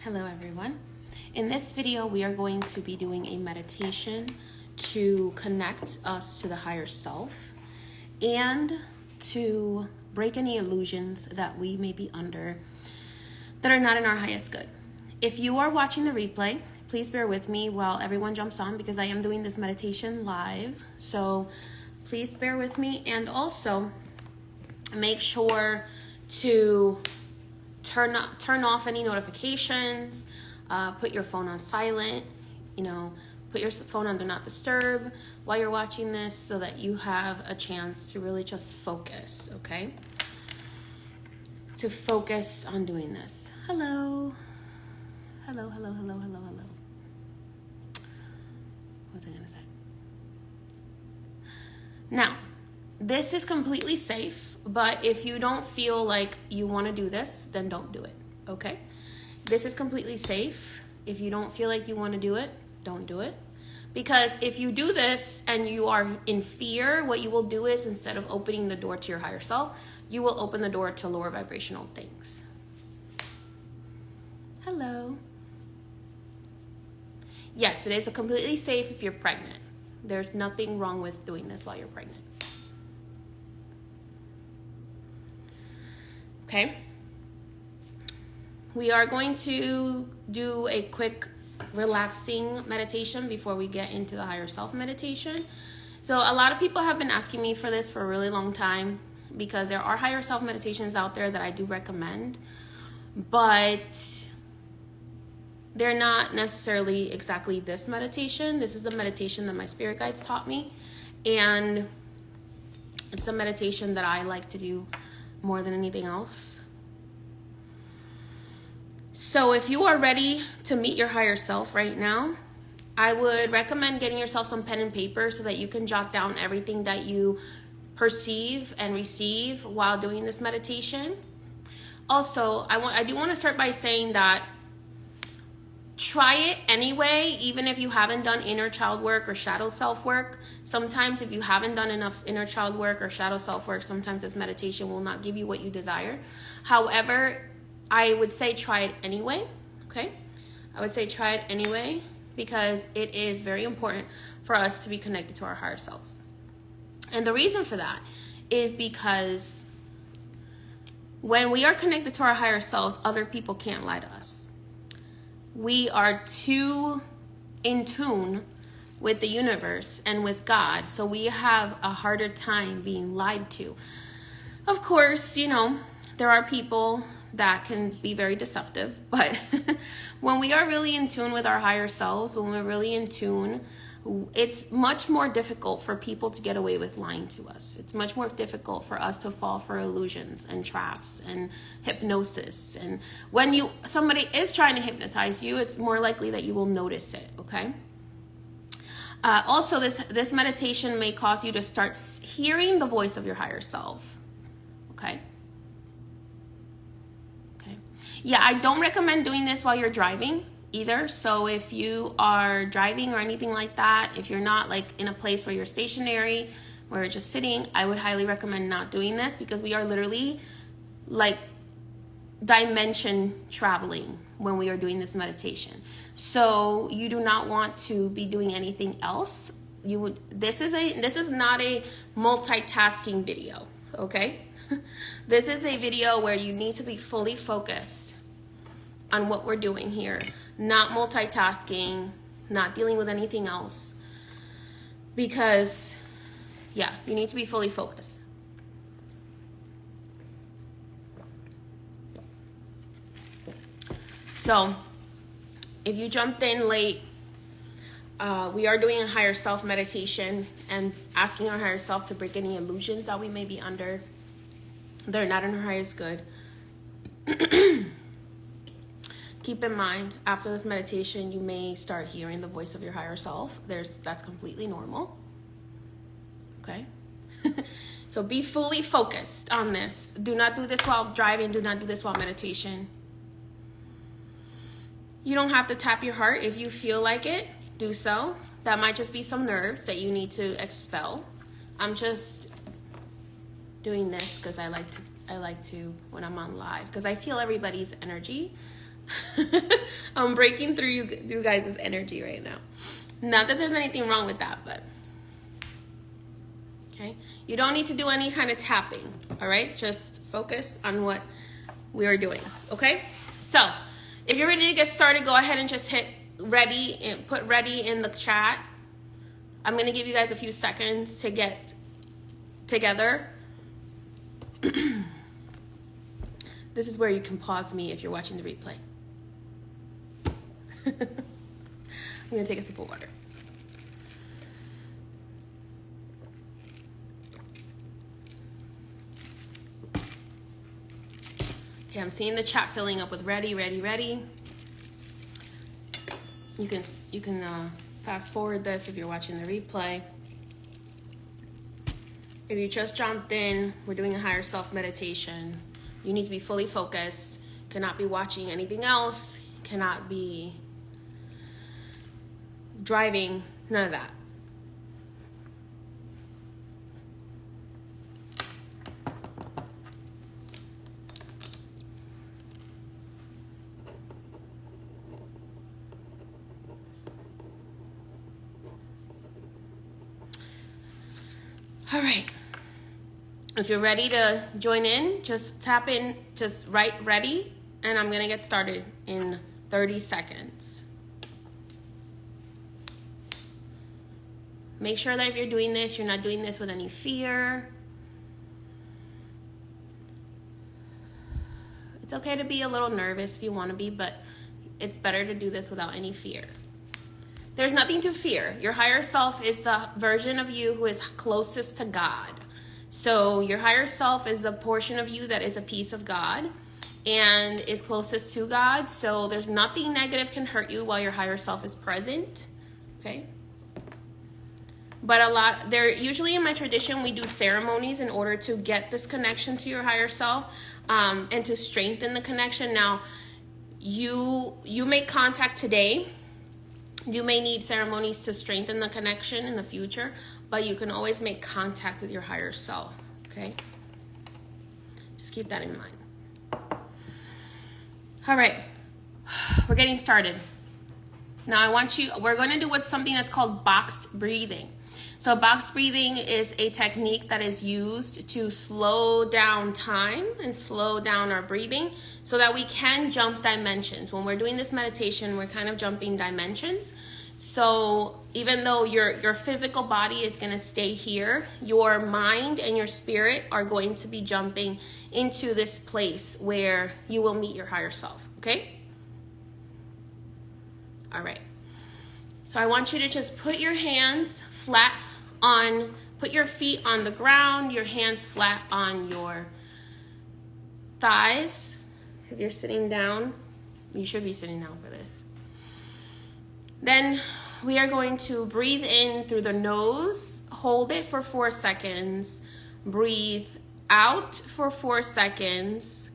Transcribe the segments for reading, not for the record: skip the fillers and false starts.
Hello everyone. In this video, we are going to be doing a meditation to connect us to the higher self and to break any illusions that we may be under that are not in our highest good. If you are watching the replay, please bear with me while everyone jumps on because I am doing this meditation live. So please bear with me, and also make sure to turn off any notifications, put your phone on silent, put your phone on do not disturb while you're watching this so that you have a chance to really just focus, okay? To focus on doing this. Hello. Hello. What was I gonna say? Now, this is completely safe, but if you don't feel like you want to do this, then don't do it, okay? This is completely safe. If you don't feel like you want to do it, don't do it. Because if you do this and you are in fear, what you will do is, instead of opening the door to your higher self, you will open the door to lower vibrational things. Hello. Yes, it is completely safe if you're pregnant. There's nothing wrong with doing this while you're pregnant. Okay, we are going to do a quick relaxing meditation before we get into the higher self meditation. So a lot of people have been asking me for this for a really long time because there are higher self meditations out there that I do recommend, but they're not necessarily exactly this meditation. This is the meditation that my spirit guides taught me, and it's a meditation that I like to do more than anything else. So if you are ready to meet your higher self right now, I would recommend getting yourself some pen and paper so that you can jot down everything that you perceive and receive while doing this meditation. Also, I do want to start by saying that try it anyway, even if you haven't done inner child work or shadow self work. Sometimes if you haven't done enough inner child work or shadow self work, sometimes this meditation will not give you what you desire. However, I would say try it anyway, okay? I would say try it anyway because it is very important for us to be connected to our higher selves. And the reason for that is because when we are connected to our higher selves, other people can't lie to us. We are too in tune with the universe and with God, so we have a harder time being lied to. Of course, there are people that can be very deceptive, but when we are really in tune with our higher selves, when we're really in tune, it's much more difficult for people to get away with lying to us. It's much more difficult for us to fall for illusions and traps and hypnosis. And when somebody is trying to hypnotize you, it's more likely that you will notice it, okay? Also, this meditation may cause you to start hearing the voice of your higher self, okay? Okay. Yeah, I don't recommend doing this while you're driving either. So if you are driving or anything like that, if you're not like in a place where you're stationary, where you're just sitting, I would highly recommend not doing this because we are literally like dimension traveling when we are doing this meditation. So you do not want to be doing anything else. This is not a multitasking video, okay? This is a video where you need to be fully focused on what we're doing here, not multitasking, not dealing with anything else, because you need to be fully focused. So if you jumped in late, we are doing a higher self meditation and asking our higher self to break any illusions that we may be under. They're not in our highest good. Keep in mind, after this meditation, you may start hearing the voice of your higher self. That's completely normal. Okay? So be fully focused on this. Do not do this while driving. Do not do this while meditation. You don't have to tap your heart. If you feel like it, do so. That might just be some nerves that you need to expel. I'm just doing this because I like to when I'm on live, because I feel everybody's energy. I'm breaking through you guys' energy right now. Not that there's anything wrong with that, but okay. You don't need to do any kind of tapping, all right? Just focus on what we are doing, okay? So, if you're ready to get started, go ahead and just hit ready and put ready in the chat. I'm going to give you guys a few seconds to get together. This is where you can pause me if you're watching the replay. I'm going to take a sip of water. Okay, I'm seeing the chat filling up with ready, ready, ready. You can fast forward this if you're watching the replay. If you just jumped in, we're doing a higher self meditation. You need to be fully focused. Cannot be watching anything else. Cannot be driving. None of that. All right. If you're ready to join in, just tap in, just write ready, and I'm going to get started in 30 seconds. Make sure that if you're doing this, you're not doing this with any fear. It's okay to be a little nervous if you want to be, but it's better to do this without any fear. There's nothing to fear. Your higher self is the version of you who is closest to God. So your higher self is the portion of you that is a piece of God and is closest to God. So there's nothing negative can hurt you while your higher self is present. Okay? But usually in my tradition, we do ceremonies in order to get this connection to your higher self and to strengthen the connection. Now, you make contact today. You may need ceremonies to strengthen the connection in the future, but you can always make contact with your higher self, okay? Just keep that in mind. All right, we're getting started. Now we're going to do something that's called boxed breathing. So boxed breathing is a technique that is used to slow down time and slow down our breathing so that we can jump dimensions. When we're doing this meditation, we're kind of jumping dimensions. So even though your physical body is going to stay here, your mind and your spirit are going to be jumping into this place where you will meet your higher self, okay? All right. So I want you to just put your hands flat put your feet on the ground, your hands flat on your thighs. If you're sitting down, you should be sitting down for this. Then we are going to breathe in through the nose, hold it for 4 seconds, breathe out for 4 seconds,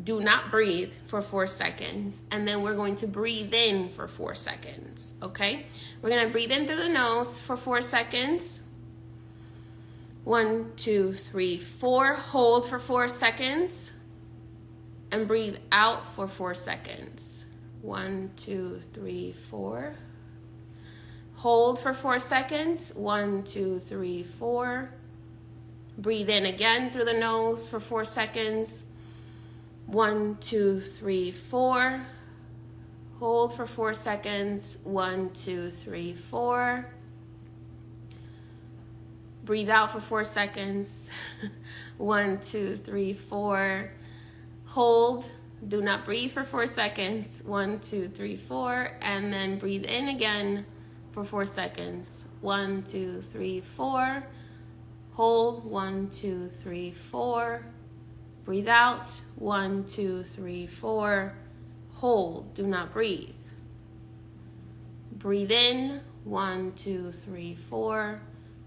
do not breathe for 4 seconds, and then we're going to breathe in for 4 seconds, okay? We're going to breathe in through the nose for 4 seconds. 1, 2, 3, 4. Hold for 4 seconds and breathe out for 4 seconds. 1, 2, 3, 4. Hold for 4 seconds. 1, 2, 3, 4. Breathe in again through the nose for 4 seconds. 1, 2, 3, 4. Hold for 4 seconds. 1, 2, 3, 4. Breathe out for 4 seconds. 1, 2, 3, 4. Hold. Do not breathe for 4 seconds. 1, 2, 3, 4. And then breathe in again for 4 seconds. 1, 2, 3, 4. Hold. 1, 2, 3, 4. Breathe out. 1, 2, 3, 4. Hold. Do not breathe. Breathe in. 1, 2, 3, 4.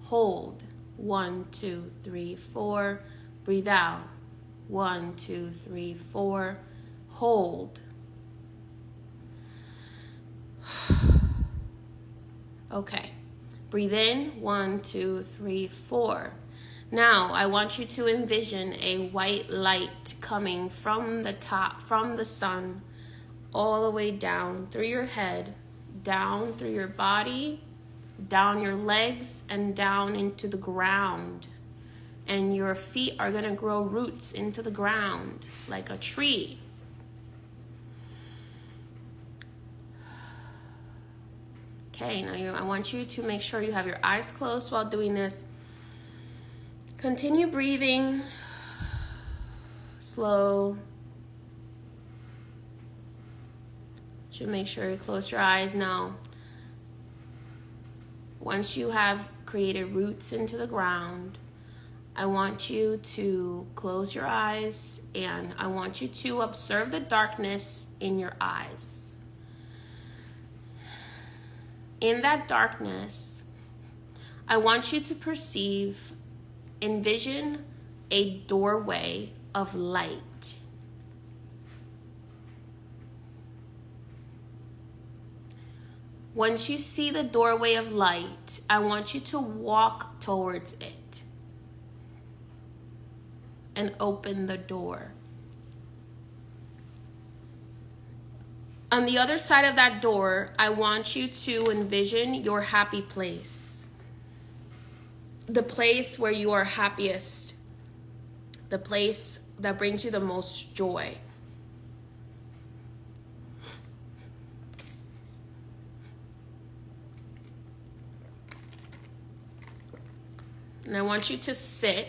Hold. 1, 2, 3, 4. Breathe out. 1, 2, 3, 4. Hold. Okay. Breathe in. 1, 2, 3, 4. Now, I want you to envision a white light coming from the top, from the sun, all the way down through your head, down through your body, down your legs, and down into the ground. And your feet are going to grow roots into the ground like a tree. Okay, now I want you to make sure you have your eyes closed while doing this. Continue breathing. Slow. Should make sure you close your eyes now. Once you have created roots into the ground, I want you to close your eyes and I want you to observe the darkness in your eyes. In that darkness, I want you to envision a doorway of light. Once you see the doorway of light, I want you to walk towards it and open the door. On the other side of that door, I want you to envision your happy place. The place where you are happiest. The place that brings you the most joy. And I want you to sit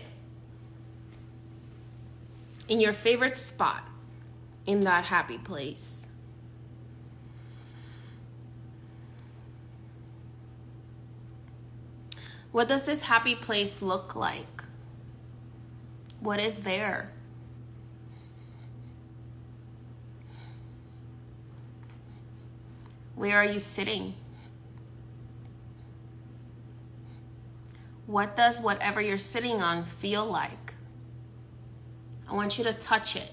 in your favorite spot in that happy place. What does this happy place look like? What is there? Where are you sitting? What does whatever you're sitting on feel like? I want you to touch it.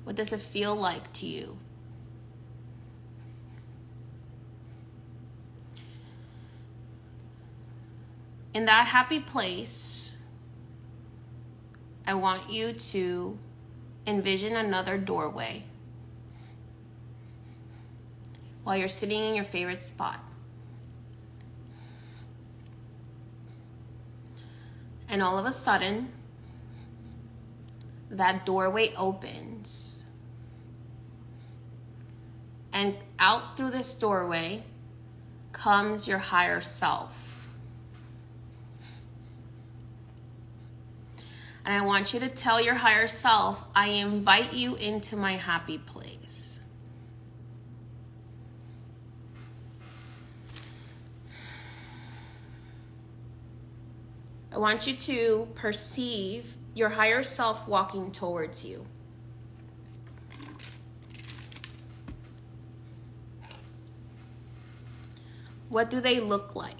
What does it feel like to you? In that happy place, I want you to envision another doorway while you're sitting in your favorite spot. And all of a sudden, that doorway opens. And out through this doorway comes your higher self. And I want you to tell your higher self, I invite you into my happy place. I want you to perceive your higher self walking towards you. What do they look like?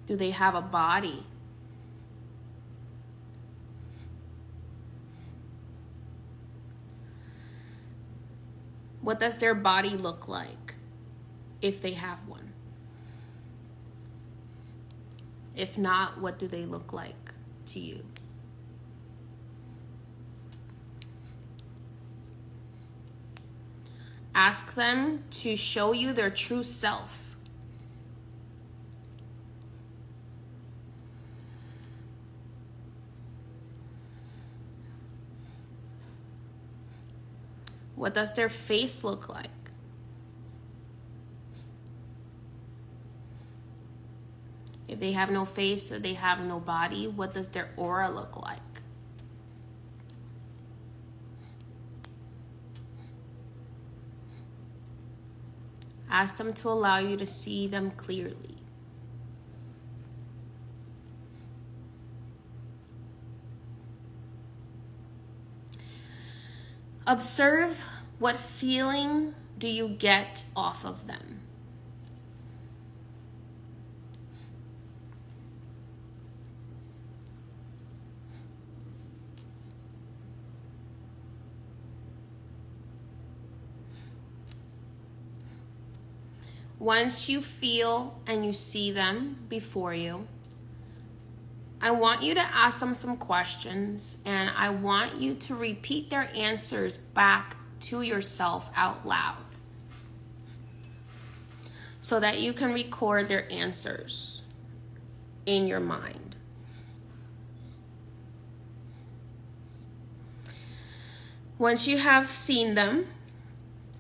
Do they have a body? What does their body look like, if they have one? If not, what do they look like to you? Ask them to show you their true self. What does their face look like? If they have no face, if they have no body, what does their aura look like? Ask them to allow you to see them clearly. Observe what feeling do you get off of them. Once you feel and you see them before you, I want you to ask them some questions, and I want you to repeat their answers back to yourself out loud so that you can record their answers in your mind. Once you have seen them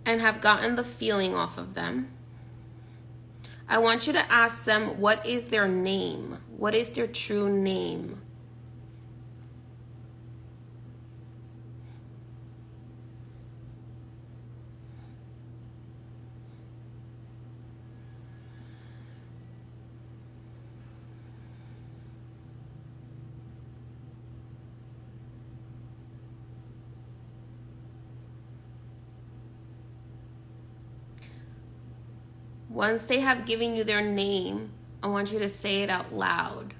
and have gotten the feeling off of them, I want you to ask them, what is their name? What is their true name? Once they have given you their name, I want you to say it out loud.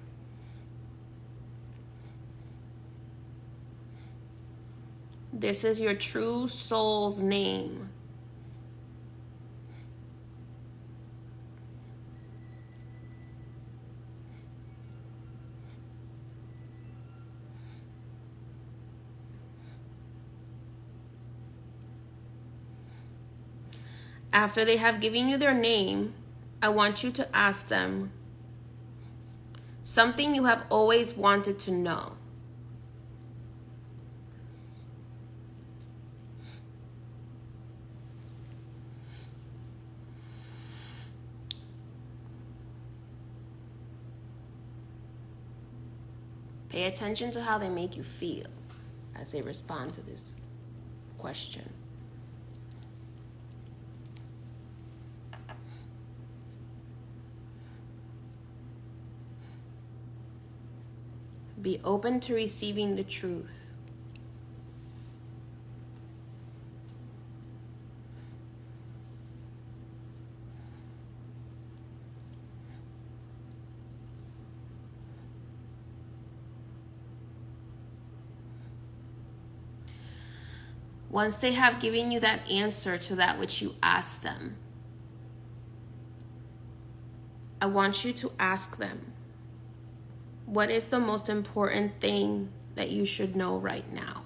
This is your true soul's name. After they have given you their name, I want you to ask them something you have always wanted to know. Pay attention to how they make you feel as they respond to this question. Be open to receiving the truth. Once they have given you that answer to that which you asked them, I want you to ask them, what is the most important thing that you should know right now?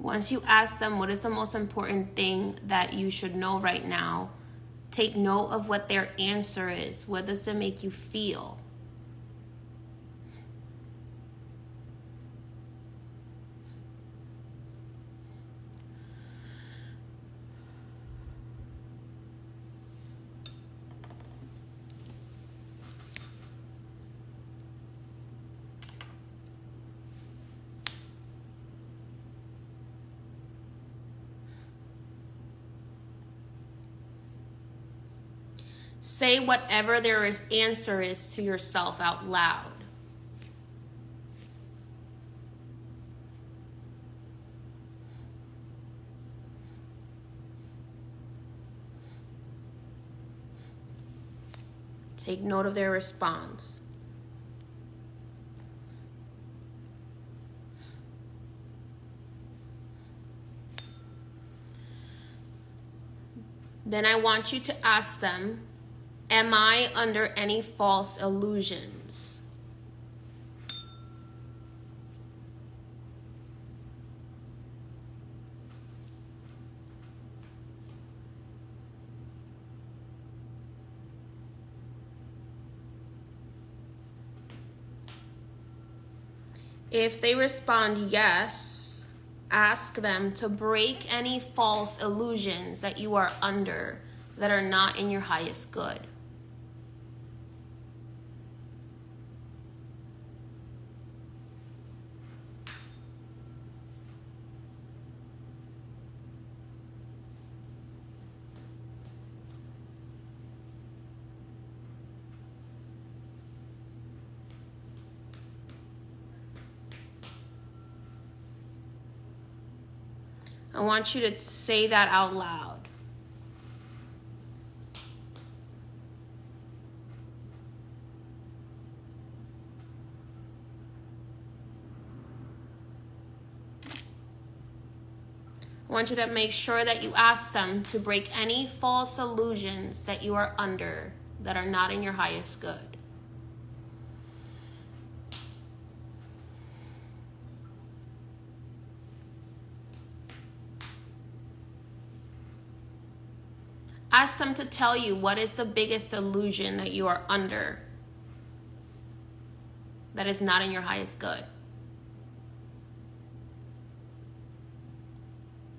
Once you ask them what is the most important thing that you should know right now, take note of what their answer is. What does it make you feel? Say whatever their answer is to yourself out loud. Take note of their response. Then I want you to ask them, am I under any false illusions? If they respond yes, ask them to break any false illusions that you are under that are not in your highest good. I want you to say that out loud. I want you to make sure that you ask them to break any false illusions that you are under that are not in your highest good. Ask them to tell you what is the biggest illusion that you are under that is not in your highest good.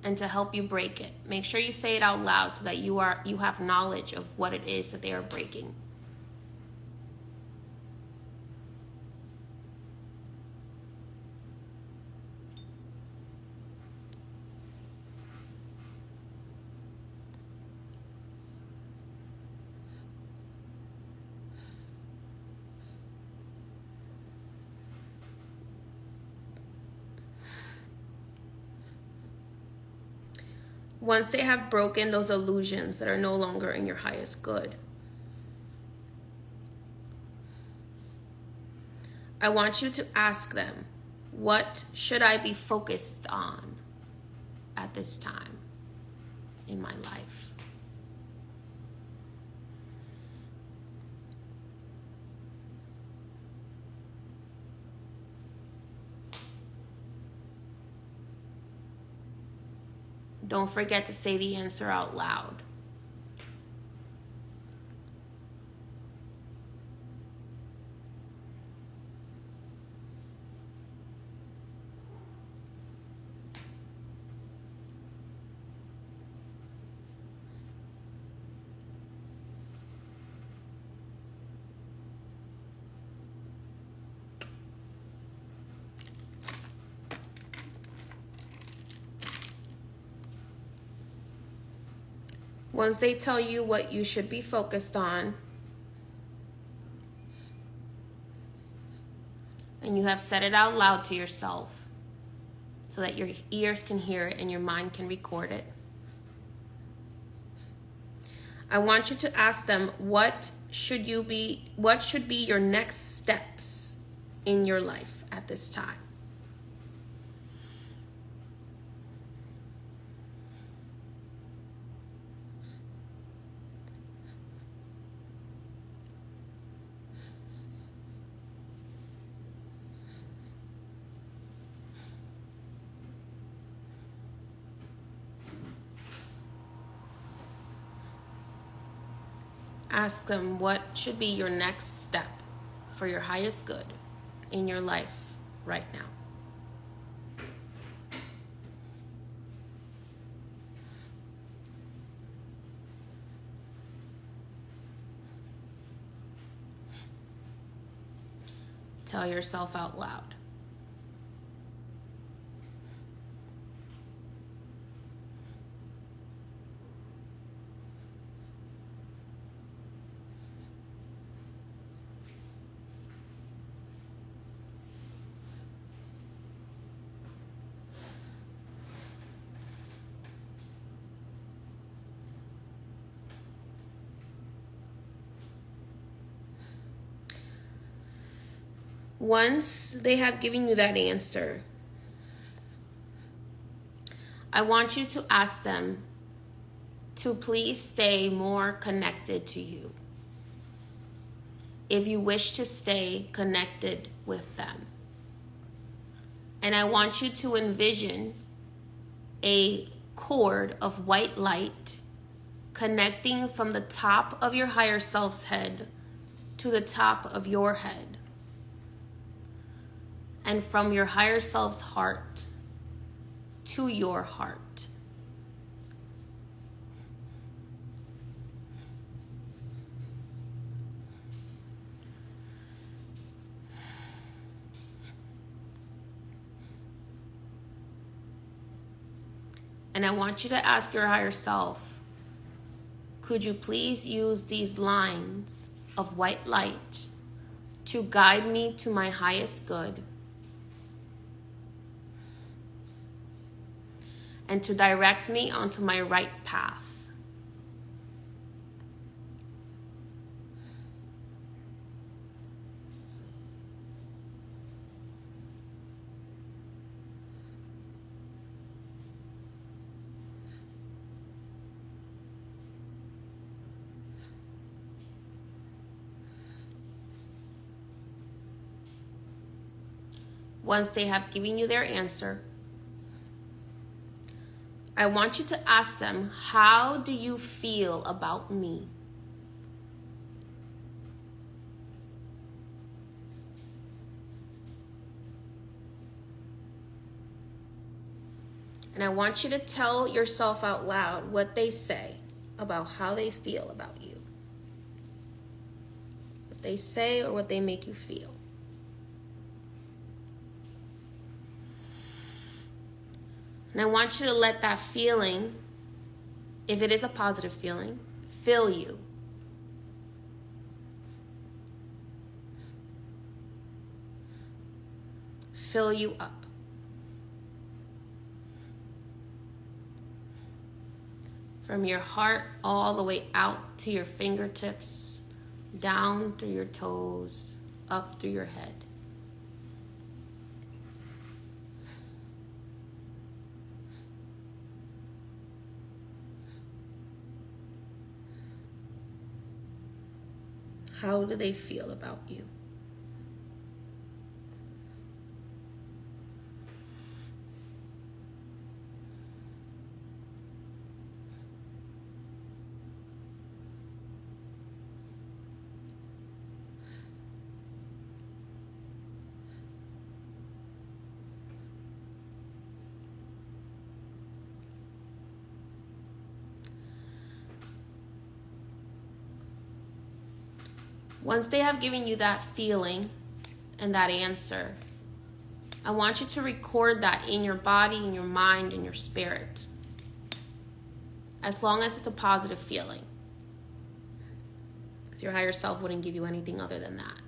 And to help you break it. Make sure you say it out loud so that you have knowledge of what it is that they are breaking. Once they have broken those illusions that are no longer in your highest good, I want you to ask them, what should I be focused on at this time in my life? Don't forget to say the answer out loud. Once they tell you what you should be focused on, and you have said it out loud to yourself so that your ears can hear it and your mind can record it, I want you to ask them, what should be your next steps in your life at this time? Ask them what should be your next step for your highest good in your life right now. Tell yourself out loud. Once they have given you that answer, I want you to ask them to please stay more connected to you, if you wish to stay connected with them. And I want you to envision a cord of white light connecting from the top of your higher self's head to the top of your head, and from your higher self's heart to your heart. And I want you to ask your higher self, could you please use these lines of white light to guide me to my highest good? and to direct me onto my right path. Once they have given you their answer, I want you to ask them, how do you feel about me? And I want you to tell yourself out loud what they say about how they feel about you. What they say or what they make you feel. And I want you to let that feeling, if it is a positive feeling, fill you. Fill you up. From your heart all the way out to your fingertips, down through your toes, up through your head. How do they feel about you? Once they have given you that feeling and that answer, I want you to record that in your body, in your mind, in your spirit. As long as it's a positive feeling. Because your higher self wouldn't give you anything other than that.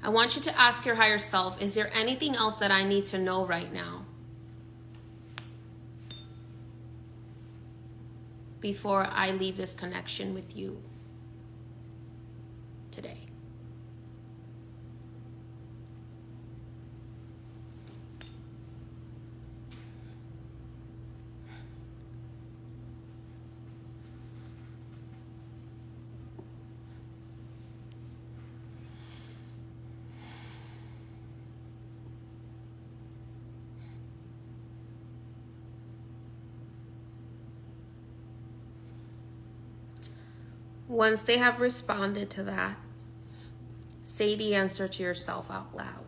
I want you to ask your higher self, is there anything else that I need to know right now before I leave this connection with you today? Once they have responded to that, say the answer to yourself out loud.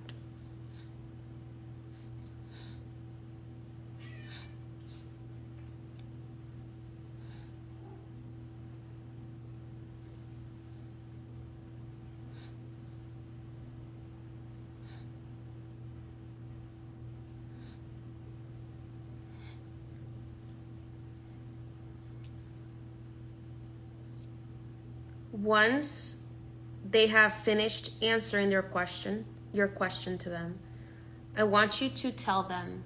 Once they have finished answering your question to them, I want you to tell them,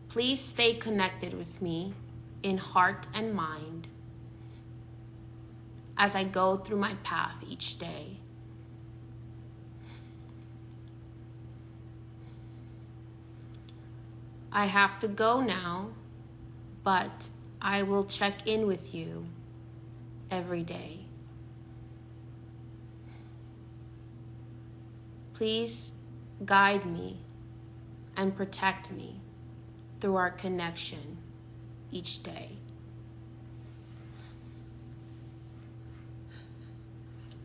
please stay connected with me in heart and mind as I go through my path each day. I have to go now, but I will check in with you every day. Please guide me and protect me through our connection each day.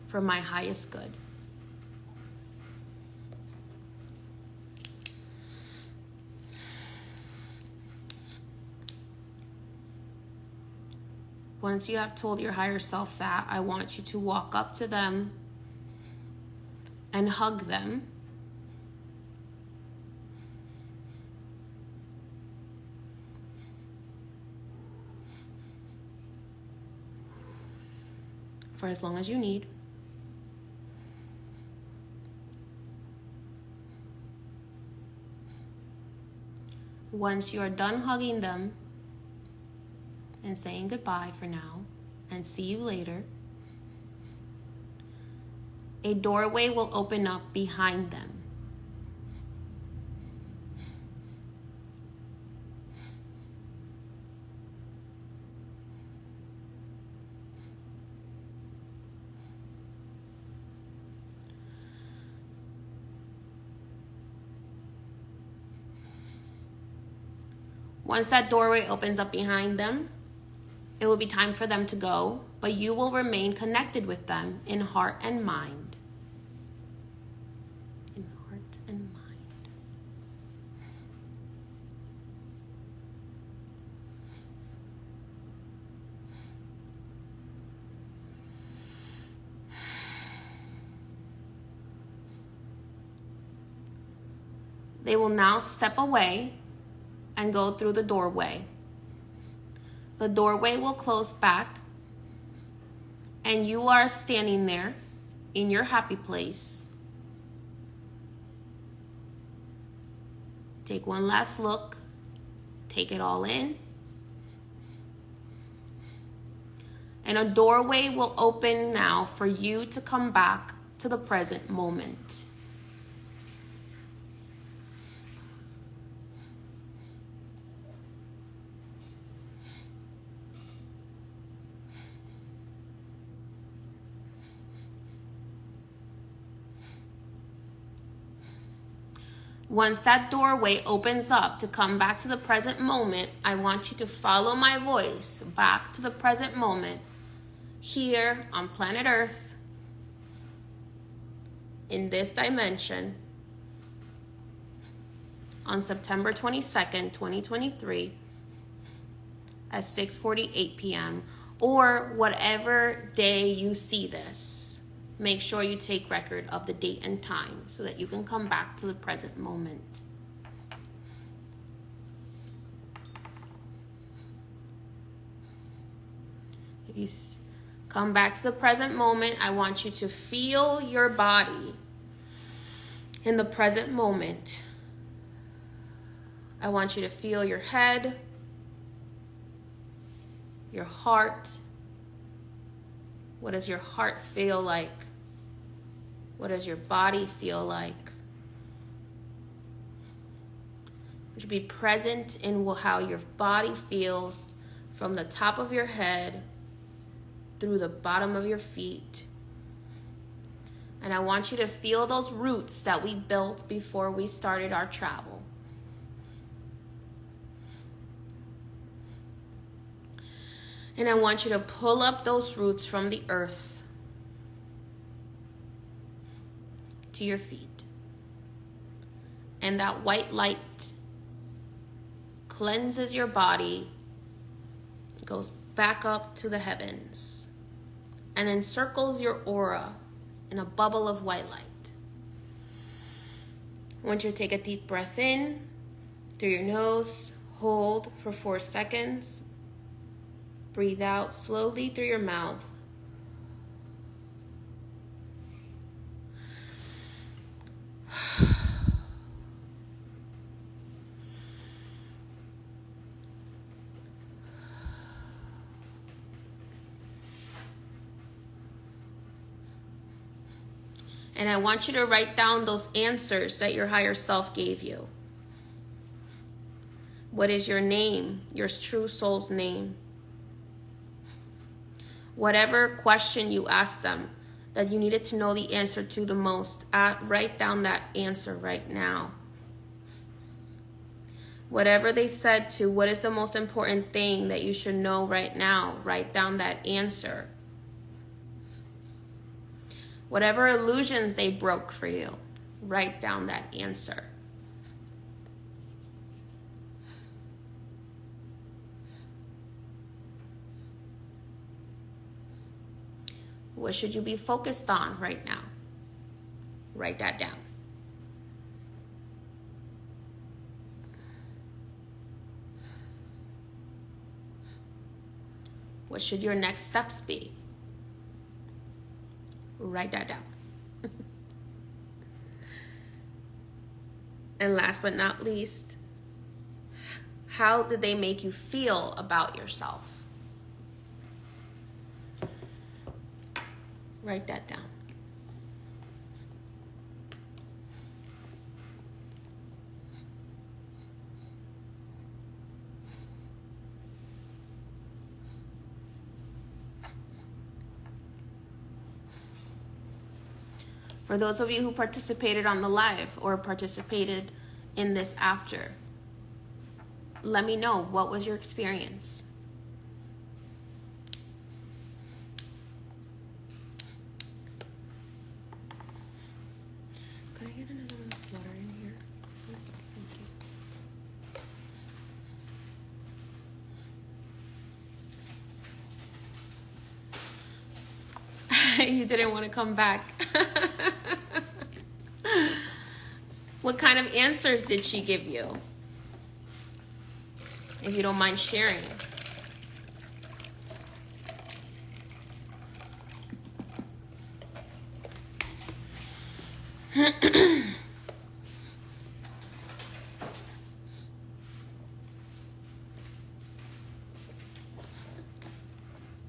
For my highest good. Once you have told your higher self that, I want you to walk up to them and hug them. for as long as you need. Once you are done hugging them and saying goodbye for now and see you later, a doorway will open up behind them. Once that doorway opens up behind them, it will be time for them to go, but you will remain connected with them in heart and mind. In heart and mind. They will now step away and go through the doorway. The doorway will close back, and you are standing there in your happy place. Take one last look. Take it all in. And a doorway will open now for you to come back to the present moment. Once that doorway opens up to come back to the present moment, I want you to follow my voice back to the present moment here on planet Earth, in this dimension, on September 22nd, 2023, at 6:48 p.m., or whatever day you see this. Make sure you take record of the date and time so that you can come back to the present moment. If you come back to the present moment, I want you to feel your body in the present moment. I want you to feel your head, your heart. What does your heart feel like? What does your body feel like? You should be present in how your body feels from the top of your head through the bottom of your feet. And I want you to feel those roots that we built before we started our travel. And I want you to pull up those roots from the earth to your feet. And that white light cleanses your body, goes back up to the heavens, and encircles your aura in a bubble of white light. I want you to take a deep breath in through your nose, hold for 4 seconds. Breathe out slowly through your mouth. And I want you to write down those answers that your higher self gave you. What is your name, your true soul's name? Whatever question you asked them that you needed to know the answer to the most, write down that answer right now. Whatever they said to, what is the most important thing that you should know right now, write down that answer. Whatever illusions they broke for you, write down that answer. What should you be focused on right now? Write that down. What should your next steps be? Write that down. And last but not least, how did they make you feel about yourself? Write that down. For those of you who participated on the live or participated in this after, let me know, what was your experience? Could I get another water in here, please? Thank you. You didn't want to come back. What kind of answers did she give you? If you don't mind sharing.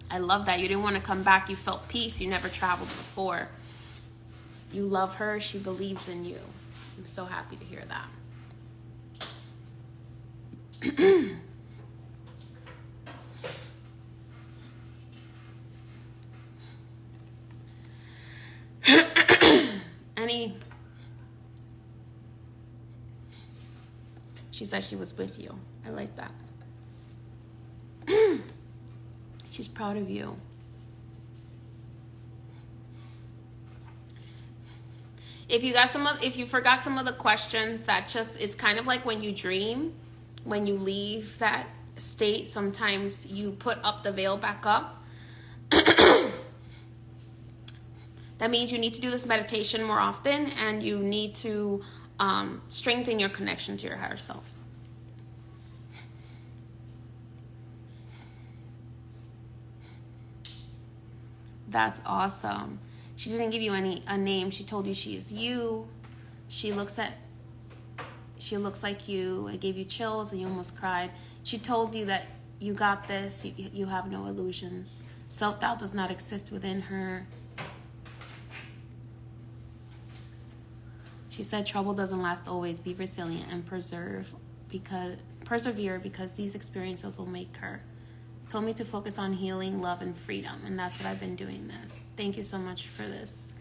I love that. You didn't want to come back. You felt peace. You never traveled before. You love her. She believes in you. I'm so happy to hear that. She said she was with you. I like that. She's proud of you. If you forgot some of the questions, it's kind of like when you dream, when you leave that state, sometimes you put up the veil back up. That means you need to do this meditation more often, and you need to strengthen your connection to your higher self. That's awesome. She didn't give you a name. She told you she is you. She looks like you. It gave you chills and you almost cried. She told you that you got this. You have no illusions. Self-doubt does not exist within her. She said trouble doesn't last always. Be resilient and persevere because these experiences will make her. Told me to focus on healing, love, and freedom. And that's what I've been doing this. Thank you so much for this.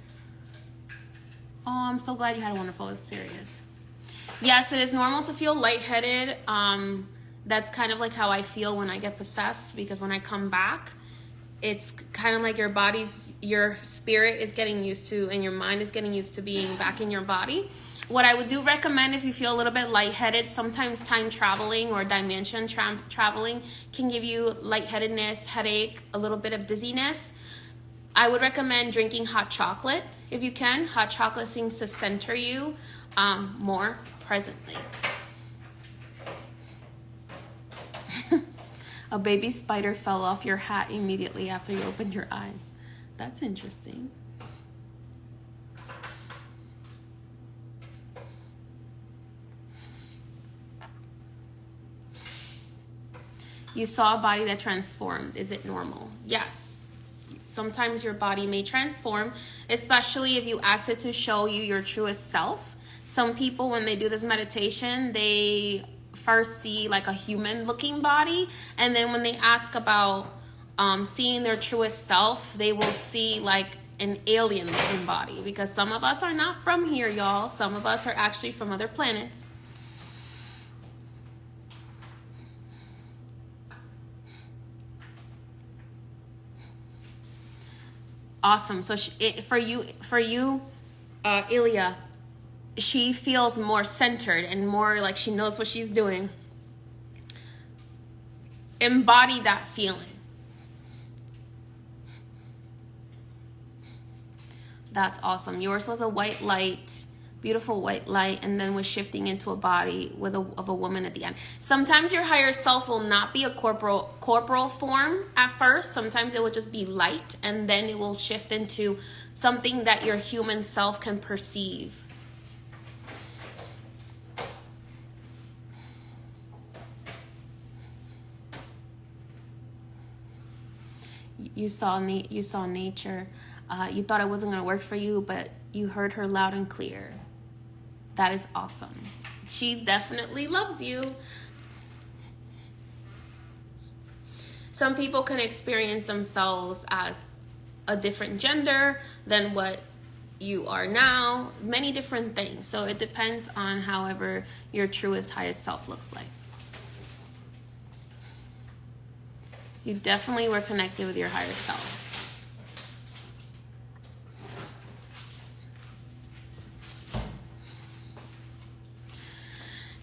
Oh, I'm so glad you had a wonderful experience. Yes, it is normal to feel lightheaded. That's kind of like how I feel when I get possessed, because when I come back, it's kind of like your spirit is getting used to, and your mind is getting used to being back in your body. What I would recommend if you feel a little bit lightheaded, sometimes time traveling or dimension traveling can give you lightheadedness, headache, a little bit of dizziness. I would recommend drinking hot chocolate if you can. Hot chocolate seems to center you more presently. A baby spider fell off your hat immediately after you opened your eyes. That's interesting. You saw a body that transformed. Is it normal? Yes. Sometimes your body may transform, especially if you asked it to show you your truest self. Some people, when they do this meditation, they first see like a human looking body, and then when they ask about seeing their truest self, they will see like an alien looking body, because some of us are not from here, y'all. Some of us are actually from other planets. Awesome. So for you, Ilya, she feels more centered and more like she knows what she's doing. Embody that feeling. That's awesome. Yours was a white light beautiful white light, and then was shifting into a body of a woman at the end. Sometimes your higher self will not be a corporal form at first. Sometimes it will just be light, and then it will shift into something that your human self can perceive. You saw nature. You thought it wasn't going to work for you, but you heard her loud and clear. That is awesome. She definitely loves you. Some people can experience themselves as a different gender than what you are now. Many different things. So it depends on however your truest, highest self looks like. You definitely were connected with your higher self.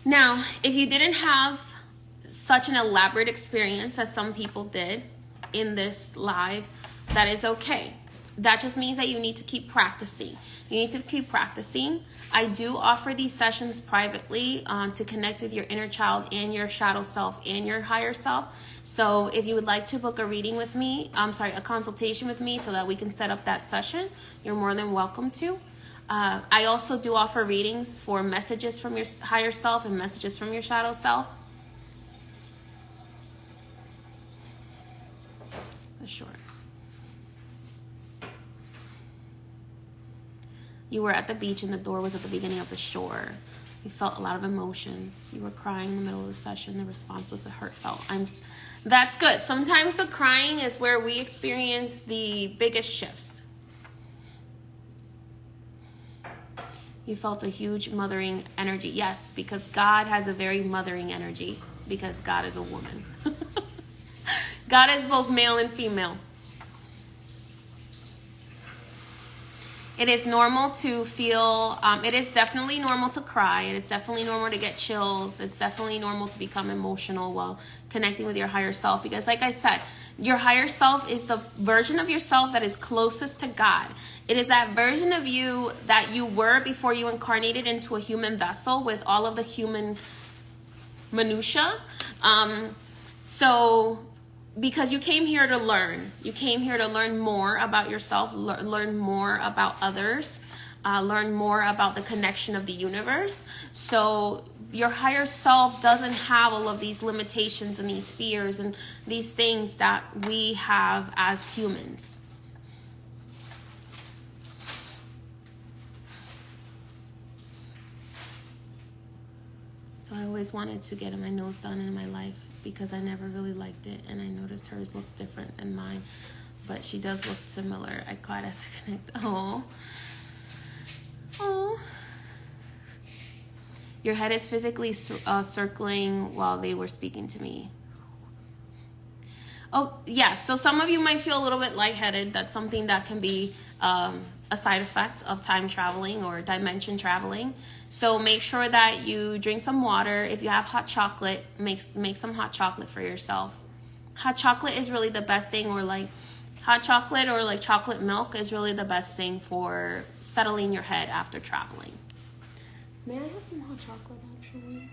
Now, if you didn't have such an elaborate experience as some people did in this live, that is okay. That just means that you need to keep practicing. You need to keep practicing. I do offer these sessions privately to connect with your inner child and your shadow self and your higher self. So if you would like to book a reading with me, a consultation with me so that we can set up that session, you're more than welcome to. I also do offer readings for messages from your higher self and messages from your shadow self. Sure. You were at the beach and the door was at the beginning of the shore. You felt a lot of emotions. You were crying in the middle of the session. The response was heartfelt. That's good. Sometimes the crying is where we experience the biggest shifts. You felt a huge mothering energy. Yes, because God has a very mothering energy because God is a woman. God is both male and female. It is normal to feel, it is definitely normal to cry. It is definitely normal to get chills. It's definitely normal to become emotional while connecting with your higher self. Because like I said, your higher self is the version of yourself that is closest to God. It is that version of you that you were before you incarnated into a human vessel with all of the human minutia. Because you came here to learn. You came here to learn more about yourself, learn more about others, learn more about the connection of the universe. So your higher self doesn't have all of these limitations and these fears and these things that we have as humans. So I always wanted to get my nose done in my life because I never really liked it, and I noticed hers looks different than mine, but she does look similar. I caught us connect. Oh. Your head is physically circling while they were speaking to me. Oh, yes. So some of you might feel a little bit lightheaded. That's something that can be a side effect of time traveling or dimension traveling. So make sure that you drink some water. If you have hot chocolate, make some hot chocolate for yourself. Hot chocolate is really the best thing, or like hot chocolate or like chocolate milk is really the best thing for settling your head after traveling. May I have some hot chocolate, actually?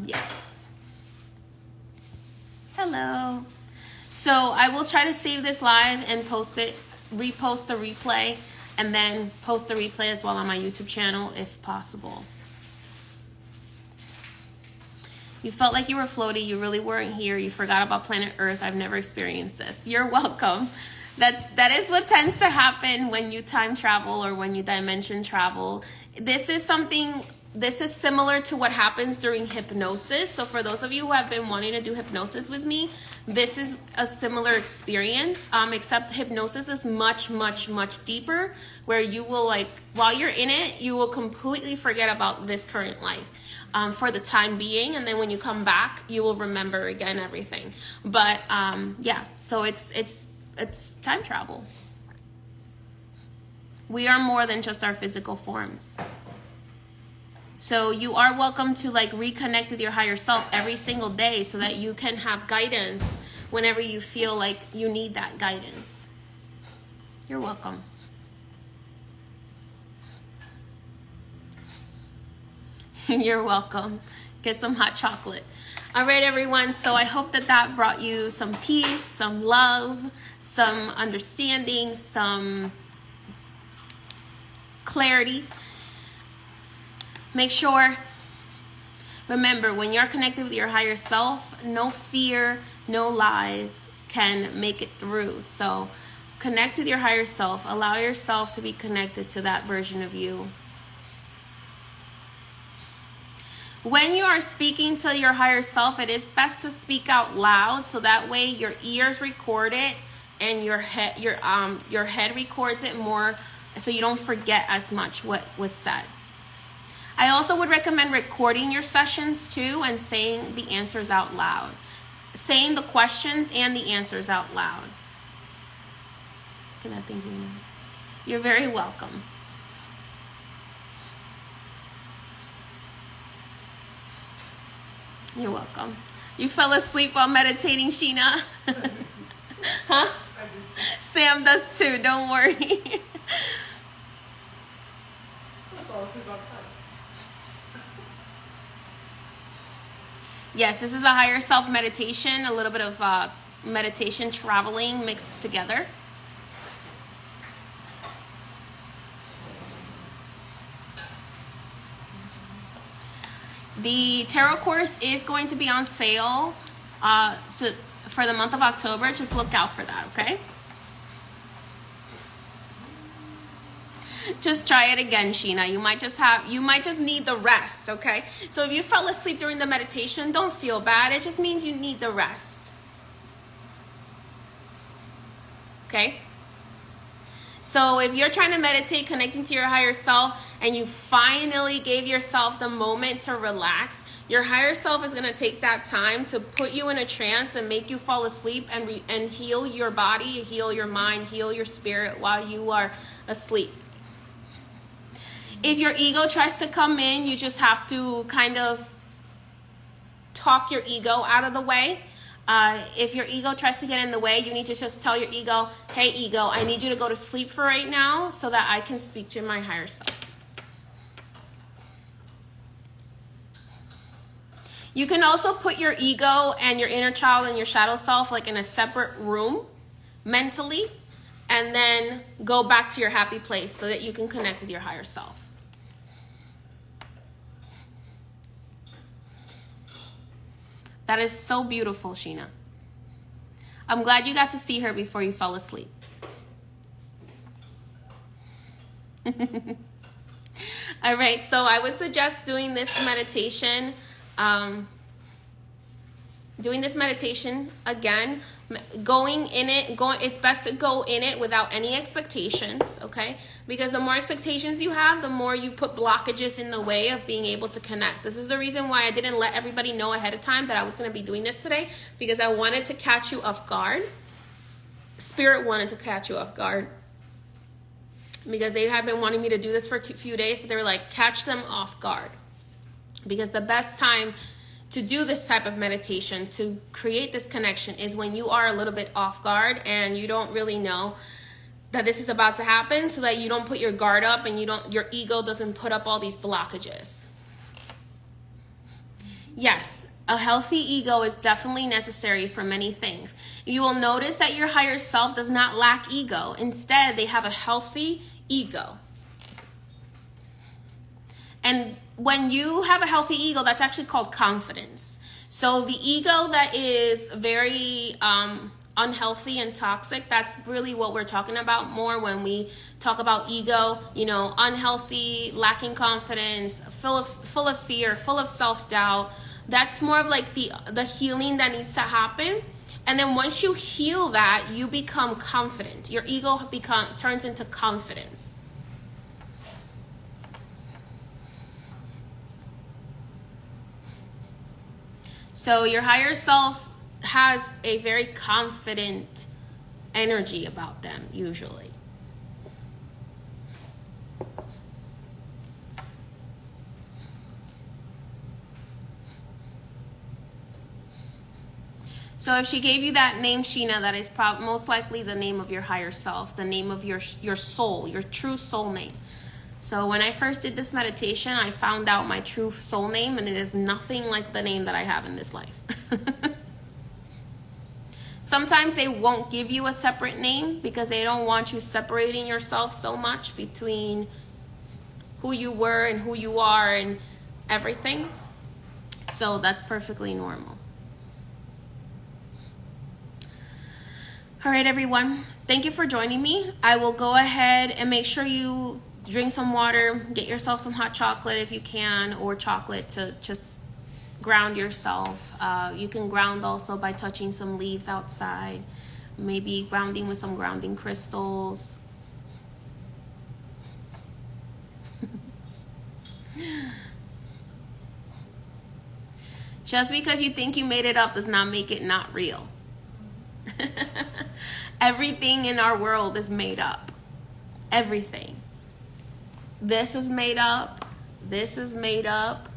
Yeah. Hello. So I will try to save this live and post it, repost the replay, and then post the replay as well on my YouTube channel if possible. You felt like you were floating. You really weren't here. You forgot about planet Earth. I've never experienced this. You're welcome. That is what tends to happen when you time travel or when you dimension travel. This is similar to what happens during hypnosis. So for those of you who have been wanting to do hypnosis with me, this is a similar experience, except hypnosis is much, much, much deeper, where you will, like, while you're in it, you will completely forget about this current life for the time being. And then when you come back, you will remember again everything. But yeah, so it's time travel. We are more than just our physical forms. So you are welcome to like reconnect with your higher self every single day so that you can have guidance whenever you feel like you need that guidance. You're welcome. You're welcome. Get some hot chocolate. All right, everyone. So I hope that brought you some peace, some love, some understanding, some clarity. Make sure, remember, when you're connected with your higher self, no fear, no lies can make it through. So connect with your higher self. Allow yourself to be connected to that version of you. When you are speaking to your higher self, it is best to speak out loud, so that way your ears record it and your head records it more, so you don't forget as much what was said. I also would recommend recording your sessions too and saying the answers out loud. Saying the questions and the answers out loud. You're very welcome. You're welcome. You fell asleep while meditating, Sheena? Huh? Sam does too, don't worry. I fall asleep outside. Yes, this is a higher self meditation, a little bit of meditation traveling mixed together. The tarot course is going to be on sale for the month of October. Just look out for that, okay? Just try it again, Sheena. You might just need the rest, okay? So if you fell asleep during the meditation, don't feel bad. It just means you need the rest. Okay? So if you're trying to meditate, connecting to your higher self, and you finally gave yourself the moment to relax, your higher self is going to take that time to put you in a trance and make you fall asleep and heal your body, heal your mind, heal your spirit while you are asleep. If your ego tries to come in, you just have to kind of talk your ego out of the way. If your ego tries to get in the way, you need to just tell your ego, hey, ego, I need you to go to sleep for right now so that I can speak to my higher self. You can also put your ego and your inner child and your shadow self like in a separate room mentally, and then go back to your happy place so that you can connect with your higher self. That is so beautiful, Sheena. I'm glad you got to see her before you fell asleep. All right, so I would suggest doing this meditation. Again, it's best to go in it without any expectations, okay? Because the more expectations you have, the more you put blockages in the way of being able to connect. This is the reason why I didn't let everybody know ahead of time that I was going to be doing this today, because I wanted to catch you off guard. Spirit wanted to catch you off guard, because they have been wanting me to do this for a few days, but they were like, catch them off guard. Because the best time to do this type of meditation, to create this connection, is when you are a little bit off guard and you don't really know that this is about to happen, so that you don't put your guard up and your ego doesn't put up all these blockages. Yes, a healthy ego is definitely necessary for many things. You will notice that your higher self does not lack ego. Instead, they have a healthy ego. And when you have a healthy ego, that's actually called confidence. So the ego that is very unhealthy and toxic, that's really what we're talking about more when we talk about ego. Unhealthy, lacking confidence, full of fear, full of self-doubt. That's more of like the healing that needs to happen. And then once you heal that, you become confident. Your ego turns into confidence. So your higher self has a very confident energy about them, usually. So if she gave you that name, Sheena, that is most likely the name of your higher self, the name of your soul, your true soul name. So when I first did this meditation, I found out my true soul name, and it is nothing like the name that I have in this life. Sometimes they won't give you a separate name because they don't want you separating yourself so much between who you were and who you are and everything. So that's perfectly normal. All right, everyone. Thank you for joining me. I will go ahead and make sure you drink some water, get yourself some hot chocolate if you can, or chocolate to just ground yourself. You can ground also by touching some leaves outside, maybe grounding with some grounding crystals. Just because you think you made it up does not make it not real. Everything in our world is made up. Everything. This is made up. This is made up.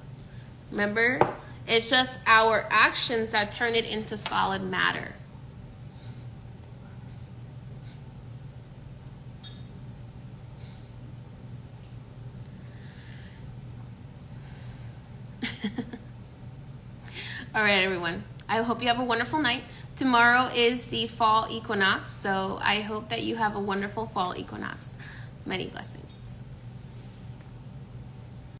Remember? It's just our actions that turn it into solid matter. All right, everyone. I hope you have a wonderful night. Tomorrow is the fall equinox, so I hope that you have a wonderful fall equinox. Many blessings.